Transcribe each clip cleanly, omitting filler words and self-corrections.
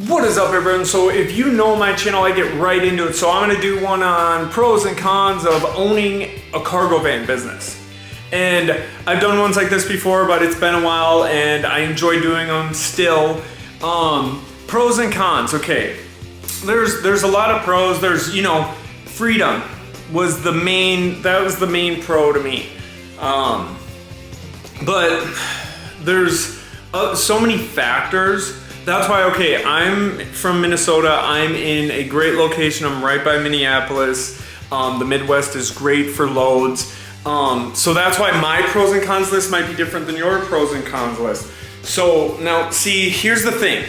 What is up, everyone? So if you know my channel, I get right into it. So I'm gonna do one on pros and cons of owning a cargo van business. And I've done ones like this before, but it's been a while and I enjoy doing them still. Pros and cons, okay. There's a lot of pros. There's, freedom was the main pro to me. But there's so many factors. That's why, okay, I'm from Minnesota. I'm in a great location. I'm right by Minneapolis. The Midwest is great for loads. So that's why my pros and cons list might be different than your pros and cons list. So now, see, here's the thing.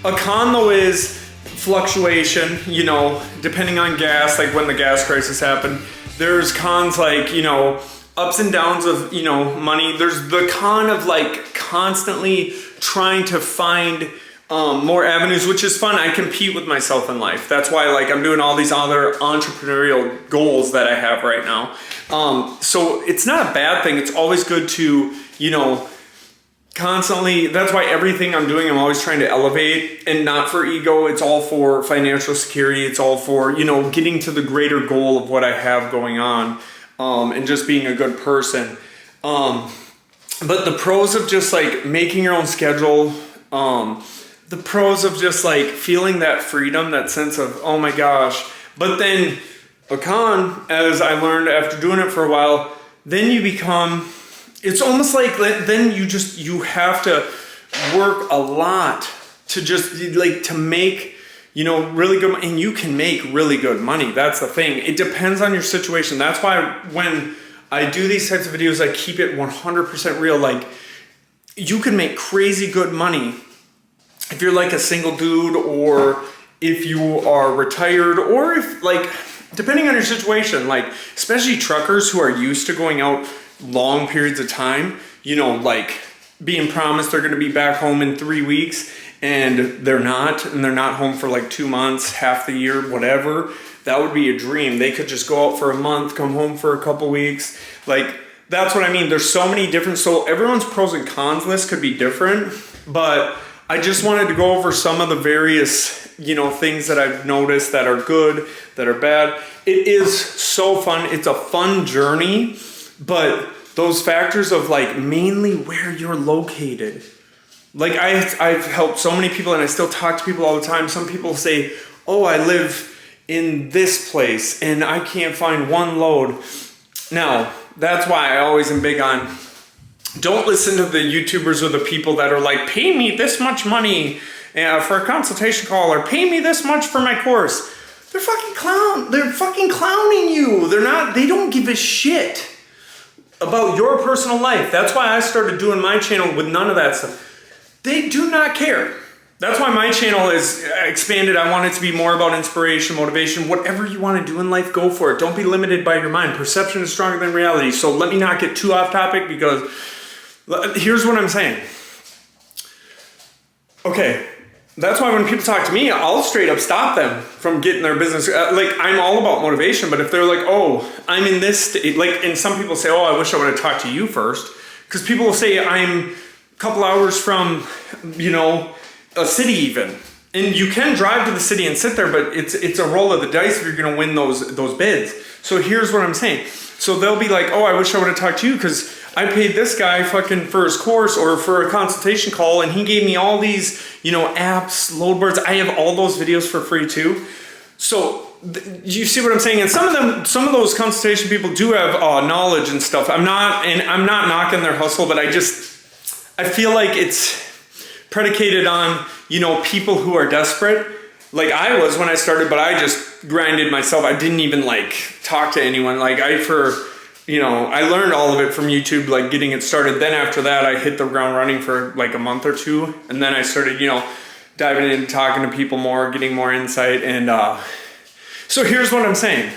A con though is fluctuation, depending on gas, like when the gas crisis happened. There's cons like, ups and downs of, money. There's the con of like constantly trying to find more avenues, which is fun. I compete with myself in life. That's why like I'm doing all these other entrepreneurial goals that I have right now. So it's not a bad thing. It's always good to, constantly, that's why everything I'm doing, I'm always trying to elevate, and not for ego. It's all for financial security. It's all for, getting to the greater goal of what I have going on, and just being a good person. But the pros of just like making your own schedule, the pros of just like feeling that freedom, that sense of, oh my gosh. But then a con, as I learned after doing it for a while, then you become, it's almost like then you have to work a lot to just like to make, really good money. And you can make really good money. That's the thing. It depends on your situation. That's why when I do these types of videos, I keep it 100% real. Like, you can make crazy good money if you're like a single dude, or if you are retired, or if like, depending on your situation, like especially truckers who are used to going out long periods of time, like being promised they're going to be back home in 3 weeks and they're not home for like 2 months, half the year, whatever. That would be a dream. They could just go out for a month, come home for a couple weeks. Like, that's what I mean. There's so many different, so everyone's pros and cons list could be different, but I just wanted to go over some of the various, things that I've noticed that are good, that are bad. It is so fun. It's a fun journey, but those factors of like mainly where you're located. Like I've helped so many people, and I still talk to people all the time. Some people say, oh, I live in this place and I can't find one load. Now, that's why I always am big on, don't listen to the YouTubers or the people that are like, pay me this much money for a consultation call, or pay me this much for my course. They're fucking clowning you. They don't give a shit about your personal life. That's why I started doing my channel with none of that stuff. They do not care. That's why my channel is expanded. I want it to be more about inspiration, motivation. Whatever you want to do in life, go for it. Don't be limited by your mind. Perception is stronger than reality. So let me not get too off topic, because here's what I'm saying. Okay, that's why when people talk to me, I'll straight up stop them from getting their business. Like, I'm all about motivation, but if they're like, oh, I'm in this state, like, and some people say, oh, I wish I would have talked to you first. Because people will say I'm a couple hours from, a city even, and you can drive to the city and sit there, but it's a roll of the dice if you're going to win those bids. So here's what I'm saying. So they'll be like, oh, I wish I would have talked to you because I paid this guy fucking for his course or for a consultation call, and he gave me all these, apps, load boards. I have all those videos for free too. So you see what I'm saying? And some of those consultation people do have knowledge and stuff. I'm not knocking their hustle, but I feel like it's predicated on, people who are desperate. Like I was when I started, but I just grinded myself. I didn't even like talk to anyone. Like I learned all of it from YouTube, like getting it started. Then after that, I hit the ground running for like a month or two. And then I started, diving in, talking to people more, getting more insight. And so here's what I'm saying.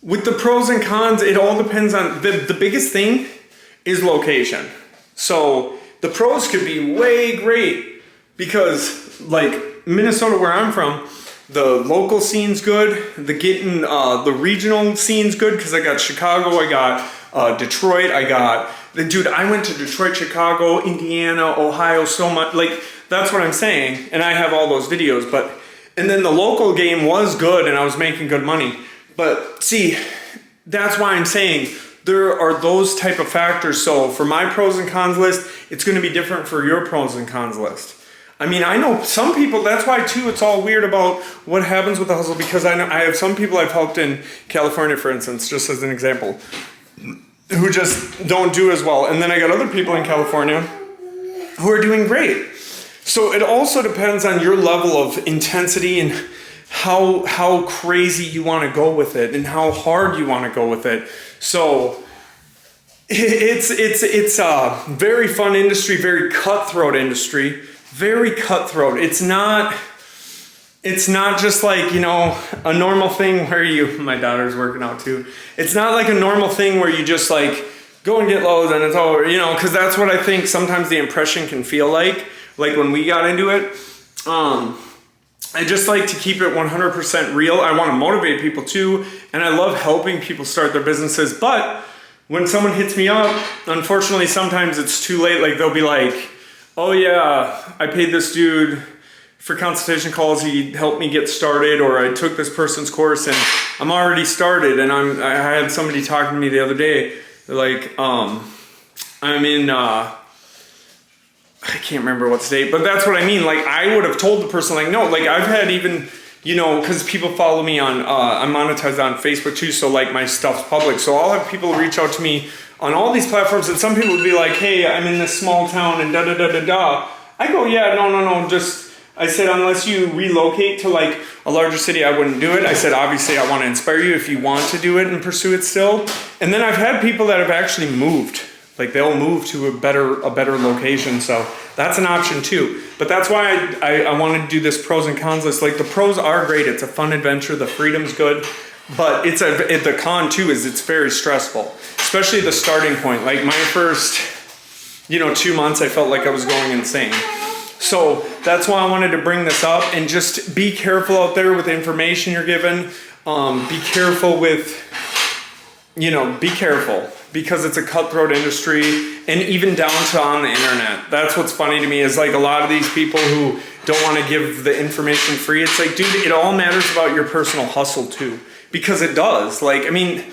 With the pros and cons, it all depends on, the biggest thing is location. So the pros could be way great because like Minnesota, where I'm from, the local scene's good. The regional scene's good because I got Chicago, I got Detroit, I went to Detroit, Chicago, Indiana, Ohio, so much. Like that's what I'm saying. And I have all those videos, and then the local game was good and I was making good money. But see, that's why I'm saying there are those type of factors. So for my pros and cons list, it's going to be different for your pros and cons list. I mean, I know some people, that's why too, it's all weird about what happens with the hustle, because I know I have some people I've helped in California, for instance, just as an example, who just don't do as well. And then I got other people in California who are doing great. So it also depends on your level of intensity and how crazy you want to go with it and how hard you want to go with it. So it's a very fun industry, very cutthroat industry, very cutthroat. It's not just like, you know, a normal thing where my daughter's working out too. It's not like a normal thing where you just like go and get loads and it's over, you know, because that's what I think sometimes the impression can feel like when we got into it. I just like to keep it 100% real. I want to motivate people too, and I love helping people start their businesses. But when someone hits me up, unfortunately, sometimes it's too late. Like they'll be like, oh yeah, I paid this dude for consultation calls. He helped me get started, or I took this person's course and I'm already started. And I had somebody talking to me the other day. They're like, I'm in, I can't remember what state, but that's what I mean. Like I would have told the person like, no, like I've had even, you know, because people follow me on, I'm monetized on Facebook too. So like my stuff's public. So I'll have people reach out to me on all these platforms, and some people would be like, hey, I'm in this small town and da da da da da. I go, yeah, no, just, I said, unless you relocate to like a larger city, I wouldn't do it. I said, obviously I want to inspire you if you want to do it and pursue it still. And then I've had people that have actually moved. Like they'll move to a better location. So that's an option too. But that's why I wanted to do this pros and cons list. Like the pros are great. It's a fun adventure. The freedom's good. But the con too is it's very stressful, especially the starting point. Like my first, 2 months, I felt like I was going insane. So that's why I wanted to bring this up, and just be careful out there with the information you're given. Be careful with, be careful, because it's a cutthroat industry, and even down to on the internet. That's what's funny to me is like a lot of these people who don't want to give the information free. It's like, dude, it all matters about your personal hustle too, because it does. Like, I mean,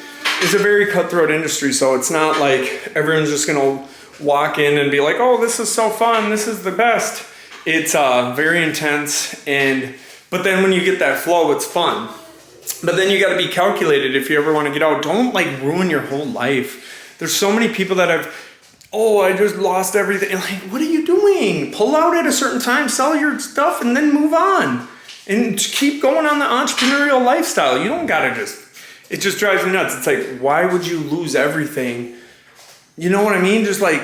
it's a very cutthroat industry, so it's not like everyone's just gonna walk in and be like, oh, this is so fun, this is the best. It's very intense, but then when you get that flow, it's fun. But then you got to be calculated if you ever want to get out. Don't like ruin your whole life. There's so many people that have, I just lost everything. Like, what are you doing? Pull out at a certain time, sell your stuff, and then move on. And keep going on the entrepreneurial lifestyle. You don't got to it just drives me nuts. It's like, why would you lose everything? You know what I mean? Just like,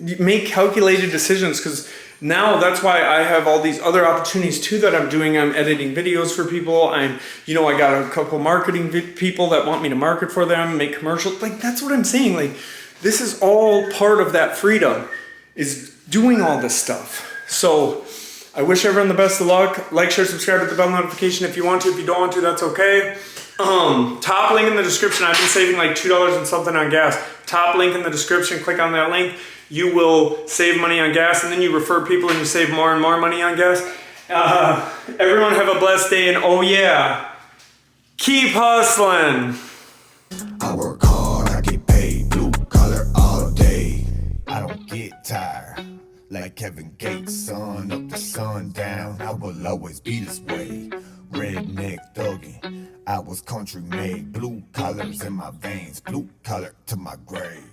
make calculated decisions, because now that's why I have all these other opportunities too that I'm doing. I'm editing videos for people. I got a couple marketing people that want me to market for them, make commercials. Like, that's what I'm saying. Like, this is all part of that freedom, is doing all this stuff. So I wish everyone the best of luck. Like, share, subscribe, hit the bell notification if you want to. If you don't want to, that's okay. Top link in the description. I've been saving like $2 and something on gas. Top link in the description. Click on that link. You will save money on gas, and then you refer people and you save more and more money on gas. Everyone have a blessed day, and oh yeah, keep hustling. I work hard, I get paid, blue collar all day. I don't get tired, like Kevin Gates, sun up to sundown. I will always be this way, redneck thuggin'. I was country made, blue collars in my veins, blue collar to my grave.